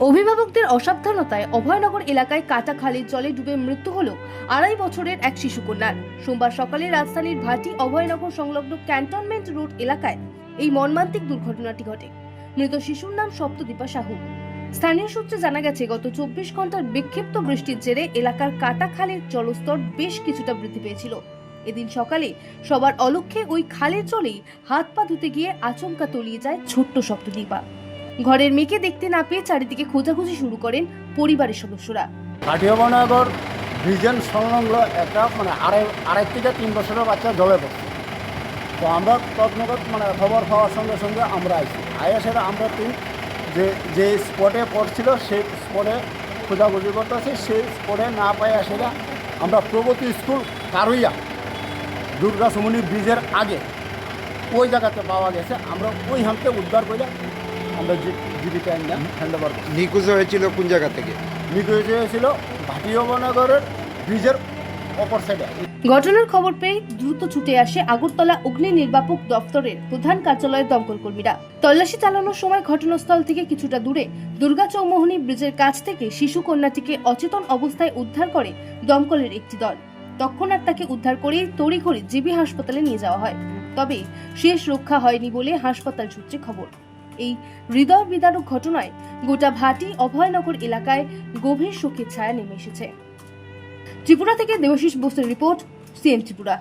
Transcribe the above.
অভিভাবকদের অসাবধানতায় অভয়নগর এলাকায় কাটা খালের জলে ডুবে মৃত্যু হল 2.5 বছরের এক শিশুকন্যার। সোমবার সকালে রাজধানীর ভাটি অভয়নগর সংলগ্ন ক্যান্টনমেন্ট রোড এলাকায় এই মর্মান্তিক দুর্ঘটনাটি ঘটে। মৃত শিশুর নাম সপ্তদীপা সাহু। স্থানীয় সূত্রে জানা গেছে, গত 24 ঘন্টার বিক্ষিপ্ত বৃষ্টির জেরে এলাকার কাটা খালের জলস্তর বেশ কিছুটা বৃদ্ধি পেয়েছিল। এদিন সকালে সবার অলক্ষ্যে ওই খালের জলেই হাত পা ধুতে গিয়ে আচমকা তলিয়ে যায় ছোট্ট সপ্তদীপা। ঘরের মেয়েকে দেখতে না পেয়ে চারিদিকে খোঁজাখুঁজি শুরু করেন পরিবারের সদস্যরা। ভাটি অভয়নগর ব্রিজের সংলগ্ন একটা আড়াই থেকে 3 বছরের বাচ্চা জলে পড়ছে। তো আমরা তৎনগত খবর পাওয়ার সঙ্গে সঙ্গে আমরা সেটা আমরা যে স্পটে পড়ছিল সেই স্পটে খোঁজাখুঁজি করতেছি। সেই স্পটে না পাই সেটা আমরা প্রগতি স্কুল কারুইয়া দুর্গা সুমনি ব্রিজের আগে ওই জায়গাতে পাওয়া গেছে। আমরা ওই হামতে উদ্ধার করে আমরা জীবিকা হ্যান্ড ওভার করি। নিখোঁজ হয়েছিল কোন জায়গা থেকে? নিখোঁজ হয়েছিল ভাটি অভয়নগরের ব্রিজের অপর সাইডে। ঘটনার খবর পেয়ে দ্রুত ছুটে আসে আগরতলা অগ্নি নির্বাপক দপ্তরের প্রধান কার্যালয়ের দমকল কর্মীরা। তল্লাশি চালানোর সময় ঘটনাস্থল থেকে কিছুটা দূরে দুর্গা চৌমোহনী ব্রিজের কাছ থেকে শিশু কন্যাটিকে অচেতন অবস্থায় উদ্ধার করে দমকলের একটি দল। তৎক্ষণাৎ তাকে উদ্ধার করে তড়িঘড়ি জিবি হাসপাতালে নিয়ে যাওয়া হয়। তবে শেষ রক্ষা হয়নি বলে হাসপাতাল সূত্রে খবর। এই হৃদয় বিদারক ঘটনায় গোটা ভাটি অভয়নগর এলাকায় গভীর শোকের ছায়া নেমে এসেছে। ত্রিপুরা থেকে দেবাশিস বোসের রিপোর্ট, সিএম ত্রিপুরা।